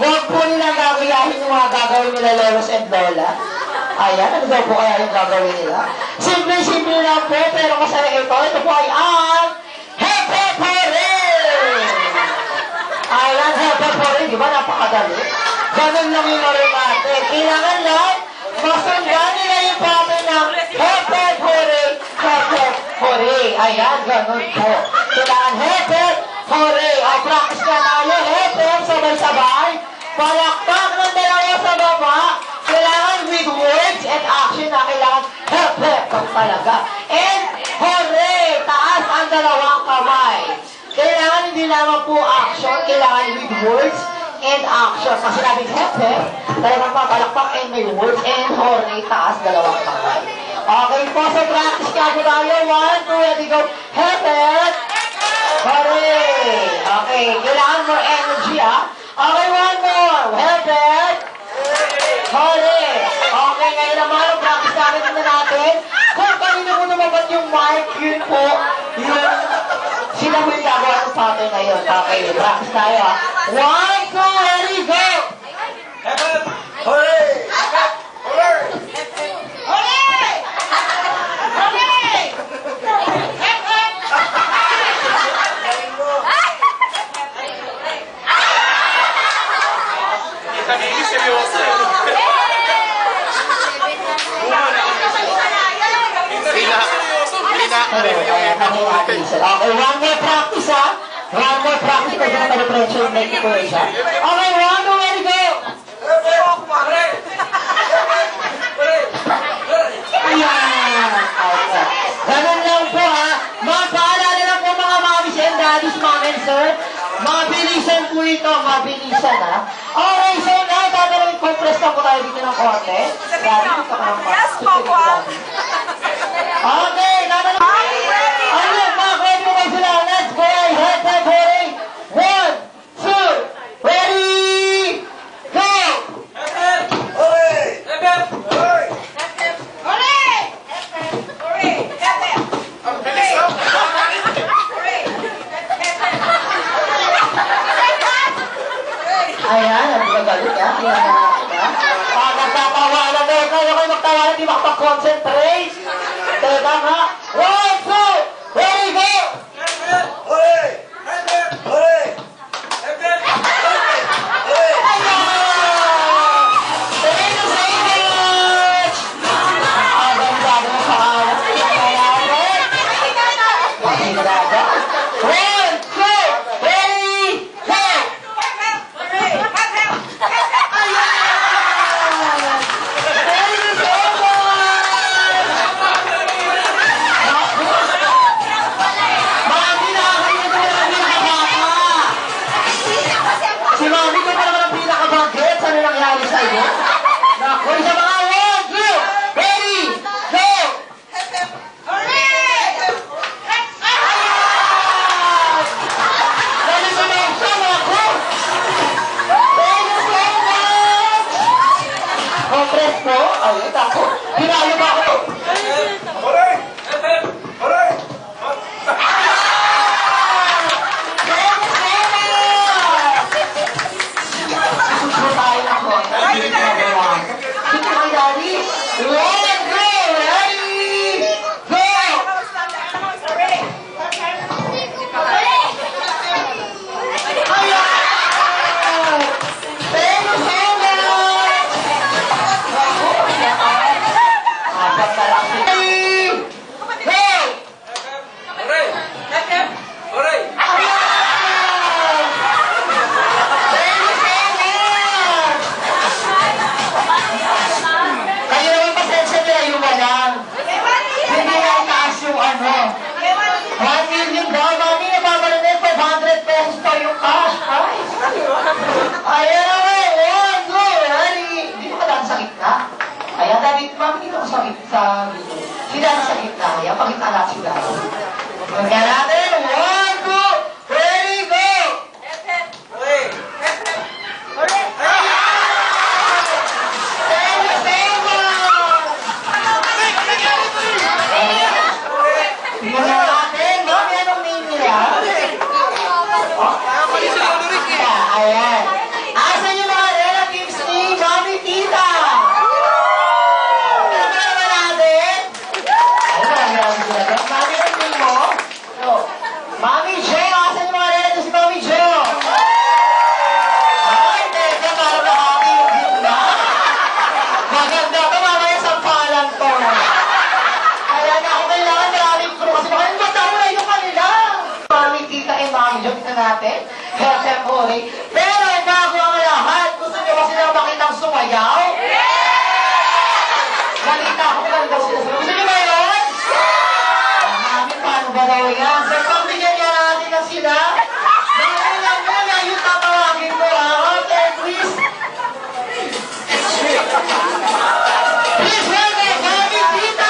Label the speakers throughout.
Speaker 1: Huwag po nilang gagayahin yung mga gagawin nila Lolos and Lola. Ayan, ano daw po kaya yung gagawin nila? Simple-simple lang po, pero masaya ito. Ito po ay ang Hep Hep Hooray! Ayan, Hep Hep Hooray, di ba? Napakadali. Ganun lang yung orin natin. Kailangan lang masundan nila yung pattern ng Hep Hep Hooray, Hep Hep Hooray. Ayan, ganun po. Kailangan Hep Hep Hooray. O, practice na tayo. Hep Hep, sabay-sabay. Palakpak ng dalawa sa baba. Kailangan with words and action na kailangan Hep Hep talaga. And hooray! Taas ang dalawang kamay. Kailangan hindi naman po action. Kailangan with words and action. Kasi namin Hep Hep, talagang papalakpak and may words and hooray, taas dalawang kamay. Okay po, so practice ka po tayo. 1, 2, ready, go. Hep Hep! Hooray! Okay, kailangan more energy, ah. Okay, one more. Hep Hep! Hooray! Okay, ngayon naman, practice natin. Kung kanina mo lumabat yung mic, yun po, yun, sila mo yung gagawa ng pattern ngayon. Okay, practice tayo, ah. 1, 2, ready, go!
Speaker 2: Hep Hep! Hooray! Hep Hep! Hooray!
Speaker 1: Hooray! Hooray! Hep Hep!
Speaker 2: Hindi seryoso.
Speaker 1: Okay, one more practice, ha? One more practice kasi na pag-pressure yung neck ko siya. Okay, 1, 2, ready, go! Ayan! Okay. Ganun lang po, ha? Magpaalala lang po mga mommies and daddies, mom and sir. Mabilisan po ito, mabilisan, ha? Okay, so now, tatanungin, compress lang po tayo dito ng konti. Daddy, dito ka ng
Speaker 3: Yes, Papa.
Speaker 1: Okay, tatanungin. Ayun, mga ready mo ba sila? Let's go! Hep Hep Hooray! 1, 2, ready, go!
Speaker 2: Hep Hep! Hooray! Hep Hep! Hooray!
Speaker 1: Hooray!
Speaker 3: Hooray! Hep Hep!
Speaker 2: Ang bilis lang!
Speaker 3: Hooray!
Speaker 1: Ayan, ang gagalit niya. Kinanakas ka. Nagtatawa na doon. Kaya kayo magtawa na, di makapag-concentrate. Teka nga. 1, 2, ready, go!
Speaker 2: Hep Hep! Hooray! Hep Hep! Hooray! Hep Hep! Hooray!
Speaker 1: Ayan! Thank you so much! Ang ganda mo sa anak. Ayan. Ang ganda. 1, 2, ready, go!
Speaker 3: Hooray! Hep Hep!
Speaker 1: Si Mami ko pa naman ang pinaka-budget. Saan na nangyari sa'yo? Naku, isa mga 1, 2, ready, go!
Speaker 3: Hooray!
Speaker 1: Galing sa mga sama ko! Thank you so much! Compress po? Ayun, ako. Pinalo ba ako?
Speaker 2: Hooray! Hep Hep! Hooray!
Speaker 1: Susunod tayo ng konti. Hindi ko magawa. okay? Pero bago ang lahat, gusto niyo ba silang makitang sumayaw? Balita ako kung daw sila sumayaw. Gusto niyo ba yun? Mami, paano ba daw yan? So, pagbigyan niya natin na sila. Dahil lang muna yung tatawagin ko, ha? Okay, please. Please welcome, Mami Tita!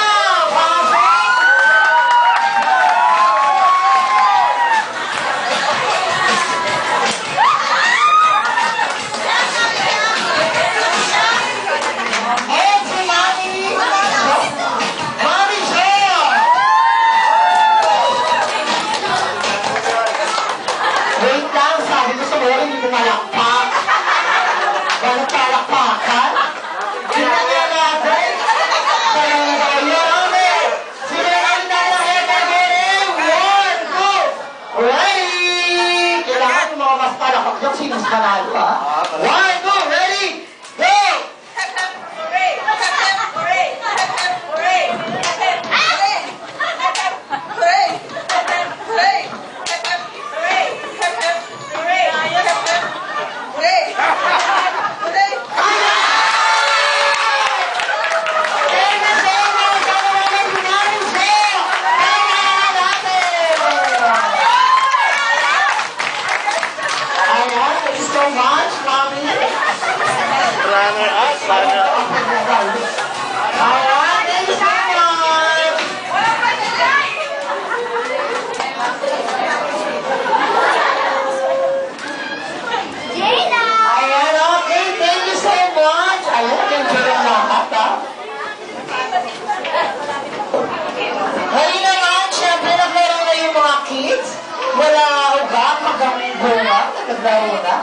Speaker 1: And si Mami! Mami Jo! Wait lang, sabi ko sa mga hindi ko malakpak. Walang palakpakan. Tingnan niya natin. Kaya na daw yun. Simulan na lang hepe-pere. 1, 2. Ready! Kailangan yung mga mas palakpak dyan. Sinong panalo, ha? 1, 2, ready? Go!
Speaker 3: Hooray! Hooray! Hooray!
Speaker 1: Thank you so much! Ano naman si Mami Jo? Kaya natin! Ayan, thank you so much, Mami.
Speaker 2: Runner-up, runner-up.
Speaker 1: Ayan, thank you so much! Ayan, okay, thank you so much! Ayan, nag-enjoy ang lahat, ha? Ngayon naman, syempre, naglaro na yung mga kids. Wala ugat, hanggang bunga, naglaro na.